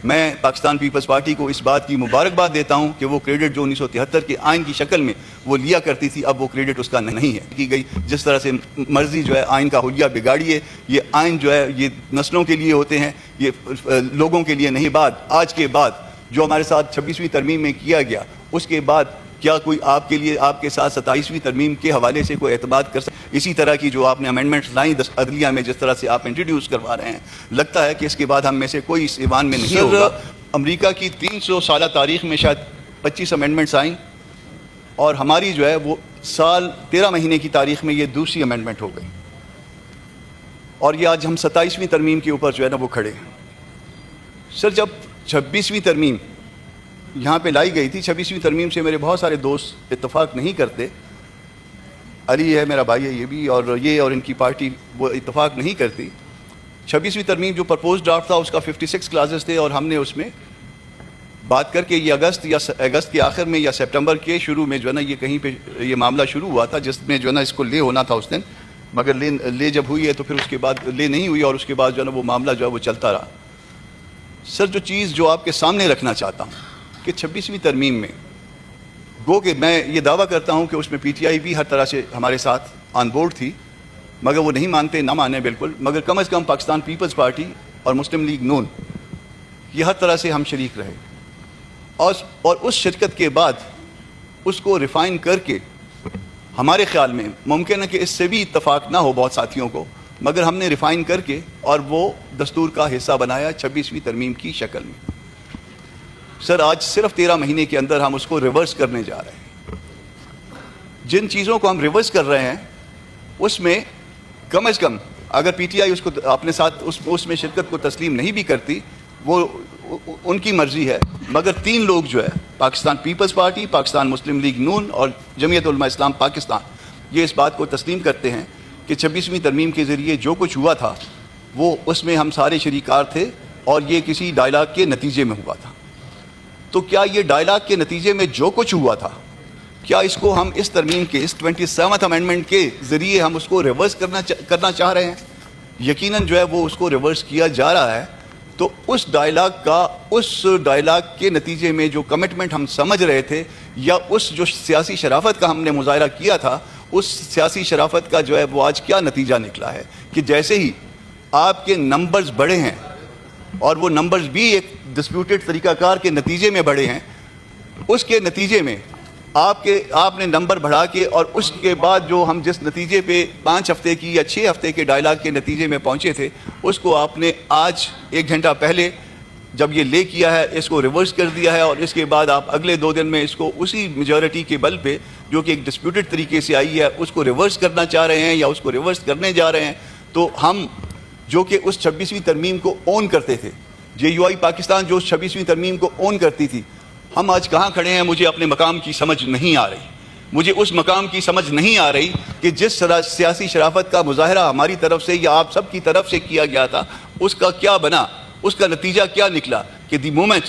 میں Pakistan Peoples party کو اس بات کی مبارکباد دیتا ہوں کہ وہ کریڈٹ جو 1973 کے آئین کی شکل میں وہ لیا کرتی تھی، اب وہ کریڈٹ اس کا نہیں ہے کی گئی. جس طرح سے مرضی جو ہے آئین کا حلیہ بگاڑی ہے، یہ آئین جو ہے یہ نسلوں کے لیے ہوتے ہیں، یہ لوگوں کے لیے نہیں. آج کے بعد جو ہمارے ساتھ 26ویں ترمیم میں کیا گیا، اس کے بعد کیا کوئی آپ کے لیے آپ کے ساتھ 27ویں ترمیم کے حوالے سے کوئی اعتماد کر سکتا؟ اسی طرح کی جو آپ نے امینڈمنٹس لائیں عدلیہ میں، جس طرح سے آپ انٹروڈیوس کروا رہے ہیں، لگتا ہے کہ اس کے بعد ہم میں سے کوئی اس ایوان میں نہیں ہوگا. امریکہ کی 300 سالہ تاریخ میں شاید 25 امینڈمنٹس آئیں، اور ہماری جو ہے وہ سال 13 مہینے کی تاریخ میں یہ دوسری امینڈمنٹ ہو گئی، اور یہ آج ہم 27ویں ترمیم کے اوپر جو ہے نا وہ کھڑے ہیں. سر جب 26ویں ترمیم یہاں پہ لائی گئی تھی، 26ویں ترمیم سے میرے بہت سارے دوست اتفاق نہیں کرتے. علی ہے میرا بھائی ہے، یہ بھی، اور یہ اور ان کی پارٹی وہ اتفاق نہیں کرتی. 26ویں ترمیم جو پرپوز ڈرافٹ تھا اس کا 56 کلازز تھے، اور ہم نے اس میں بات کر کے یہ اگست کے آخر میں یا سپٹمبر کے شروع میں جو ہے نا یہ کہیں پہ یہ معاملہ شروع ہوا تھا، جس میں جو ہے نا اس کو لے ہونا تھا اس دن، مگر لے جب ہوئی ہے تو پھر اس کے بعد لے نہیں ہوئی، اور اس کے بعد جو ہے نا وہ معاملہ جو ہے وہ چلتا رہا. سر جو چیز جو آپ کے سامنے رکھنا چاہتا ہوں کہ 26ویں ترمیم میں گو کہ میں یہ دعویٰ کرتا ہوں کہ اس میں پی ٹی آئی بھی ہر طرح سے ہمارے ساتھ آن بورڈ تھی، مگر وہ نہیں مانتے، نہ مانے بالکل، مگر کم از کم پاکستان پیپلز پارٹی اور مسلم لیگ نون یہ ہر طرح سے ہم شریک رہے، اور اس شرکت کے بعد اس کو ریفائن کر کے ہمارے خیال میں ممکن ہے کہ اس سے بھی اتفاق نہ ہو بہت ساتھیوں کو، مگر ہم نے ریفائن کر کے اور وہ دستور کا حصہ بنایا 26ویں ترمیم کی شکل میں. سر آج صرف 13 مہینے کے اندر ہم اس کو ریورس کرنے جا رہے ہیں. جن چیزوں کو ہم ریورس کر رہے ہیں اس میں کم از کم اگر پی ٹی آئی اس کو اپنے ساتھ اس میں شرکت کو تسلیم نہیں بھی کرتی، وہ ان کی مرضی ہے، مگر 3 لوگ جو ہے پاکستان پیپلز پارٹی، پاکستان مسلم لیگ نون اور جمعیت علماء اسلام پاکستان، یہ اس بات کو تسلیم کرتے ہیں کہ 26ویں ترمیم کے ذریعے جو کچھ ہوا تھا وہ اس میں ہم سارے شریکار تھے، اور یہ کسی ڈائلاگ کے نتیجے میں ہوا تھا. تو کیا یہ ڈائلاگ کے نتیجے میں جو کچھ ہوا تھا، کیا اس کو ہم اس ترمیم کے اس 27th امینڈمنٹ کے ذریعے ہم اس کو ریورس کرنا چاہ رہے ہیں؟ یقیناً جو ہے وہ اس کو ریورس کیا جا رہا ہے. تو اس ڈائلاگ کے نتیجے میں جو کمٹمنٹ ہم سمجھ رہے تھے، یا اس جو سیاسی شرافت کا ہم نے مظاہرہ کیا تھا، اس سیاسی شرافت کا جو ہے وہ آج کیا نتیجہ نکلا ہے کہ جیسے ہی آپ کے نمبرز بڑھے ہیں، اور وہ نمبرز بھی ایک ڈسپیوٹڈ طریقہ کار کے نتیجے میں بڑھے ہیں، اس کے نتیجے میں آپ نے نمبر بڑھا کے، اور اس کے بعد جو ہم جس نتیجے پہ 5 ہفتے کی یا 6 ہفتے کے ڈائلاگ کے نتیجے میں پہنچے تھے، اس کو آپ نے آج 1 گھنٹہ پہلے جب یہ لے کیا ہے اس کو ریورس کر دیا ہے، اور اس کے بعد آپ اگلے 2 دن میں اس کو اسی میجورٹی کے بل پہ جو کہ ایک ڈسپیوٹڈ طریقے سے آئی ہے اس کو ریورس کرنا چاہ رہے ہیں، یا اس کو ریورس کرنے جا رہے ہیں. تو ہم جو کہ اس 26ویں ترمیم کو اون کرتے تھے، جے یو آئی پاکستان جو 26ویں ترمیم کو اون کرتی تھی، ہم آج کہاں کھڑے ہیں؟ مجھے اپنے مقام کی سمجھ نہیں آ رہی. مجھے اس مقام کی سمجھ نہیں آ رہی کہ جس سیاسی شرافت کا مظاہرہ ہماری طرف سے یا آپ سب کی طرف سے کیا گیا تھا، اس کا کیا بنا، اس کا نتیجہ کیا نکلا کہ دی مومنٹ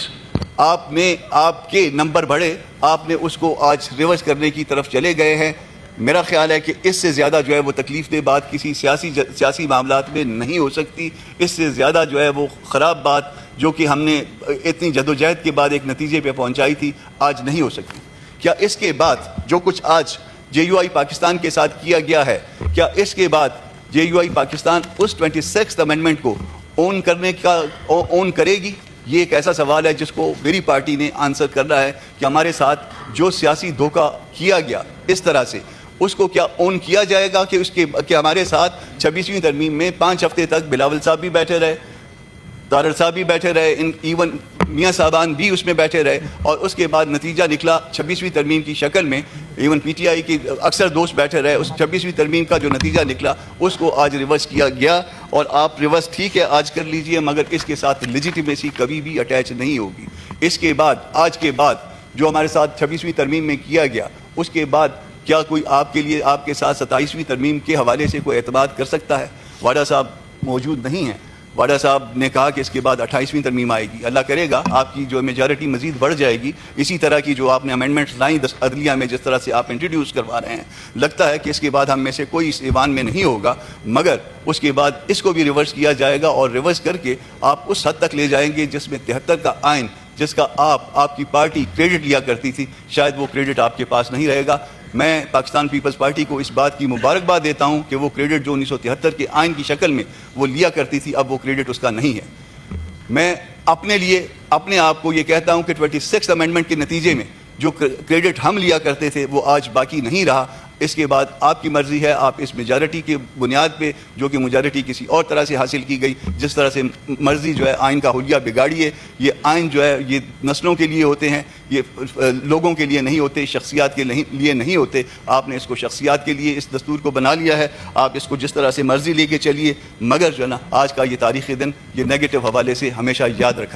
آپ کے نمبر بڑھے، آپ نے اس کو آج ریورس کرنے کی طرف چلے گئے ہیں. میرا خیال ہے کہ اس سے زیادہ جو ہے وہ تکلیف دہ بات کسی سیاسی معاملات میں نہیں ہو سکتی. اس سے زیادہ جو ہے وہ خراب بات جو کہ ہم نے اتنی جدوجہد کے بعد ایک نتیجے پہ پہنچائی تھی، آج نہیں ہو سکتی. کیا اس کے بعد جو کچھ آج جے یو آئی پاکستان کے ساتھ کیا گیا ہے، کیا اس کے بعد جے یو آئی پاکستان اس 26th امینڈمنٹ کو اون کرے گی؟ یہ ایک ایسا سوال ہے جس کو میری پارٹی نے آنسر کرنا ہے کہ ہمارے ساتھ جو سیاسی دھوکہ کیا گیا اس طرح سے، اس کو کیا اون کیا جائے گا کہ ہمارے ساتھ 26ویں ترمیم میں 5 ہفتے تک بلاول صاحب بھی بیٹھے رہے، طارر صاحب بھی بیٹھے رہے، ایون میاں صاحبان بھی اس میں بیٹھے رہے، اور اس کے بعد نتیجہ نکلا 26ویں ترمیم کی شکل میں، ایون پی ٹی آئی کی اکثر دوست بیٹھے رہے، اس 26ویں ترمیم کا جو نتیجہ نکلا اس کو آج ریورس کیا گیا. اور آپ ریورس ٹھیک ہے آج کر لیجئے، مگر اس کے ساتھ لیجیٹیمیسی کبھی بھی اٹیچ نہیں ہوگی. اس کے بعد آج کے بعد جو ہمارے ساتھ 26ویں ترمیم میں کیا گیا، اس کے بعد کیا کوئی آپ کے لیے آپ کے ساتھ 27ویں ترمیم کے حوالے سے کوئی اعتماد کر سکتا ہے؟ واڈا صاحب موجود نہیں ہیں، واڈا صاحب نے کہا کہ اس کے بعد 28ویں ترمیم آئے گی. اللہ کرے گا آپ کی جو میجارٹی مزید بڑھ جائے گی. اسی طرح کی جو آپ نے امینڈمنٹس لائیں عدلیہ میں جس طرح سے آپ انٹروڈیوس کروا رہے ہیں, لگتا ہے کہ اس کے بعد ہم میں سے کوئی اس ایوان میں نہیں ہوگا, مگر اس کے بعد اس کو بھی ریورس کیا جائے گا اور ریورس کر کے آپ اس حد تک لے جائیں گے جس میں 73 کا آئین جس کا آپ کی پارٹی کریڈٹ لیا کرتی تھی, شاید وہ کریڈٹ آپ کے پاس نہیں رہے گا. میں پاکستان پیپلز پارٹی کو اس بات کی مبارکباد دیتا ہوں کہ وہ کریڈٹ جو 1973 کے آئین کی شکل میں وہ لیا کرتی تھی, اب وہ کریڈٹ اس کا نہیں ہے. میں اپنے لیے اپنے آپ کو یہ کہتا ہوں کہ 26 امینڈمنٹ کے نتیجے میں جو کریڈٹ ہم لیا کرتے تھے وہ آج باقی نہیں رہا. اس کے بعد آپ کی مرضی ہے, آپ اس میجارٹی کی بنیاد پہ, جو کہ میجارٹی کسی اور طرح سے حاصل کی گئی, جس طرح سے مرضی جو ہے آئین کا حلیہ بگاڑیے. یہ آئین جو ہے یہ نسلوں کے لیے ہوتے ہیں, یہ لوگوں کے لیے نہیں ہوتے, شخصیات کے لیے نہیں ہوتے. آپ نے اس کو شخصیات کے لیے اس دستور کو بنا لیا ہے, آپ اس کو جس طرح سے مرضی لے کے چلیے, مگر جو ہے نا آج کا یہ تاریخی دن یہ نیگیٹو حوالے سے ہمیشہ یاد رکھا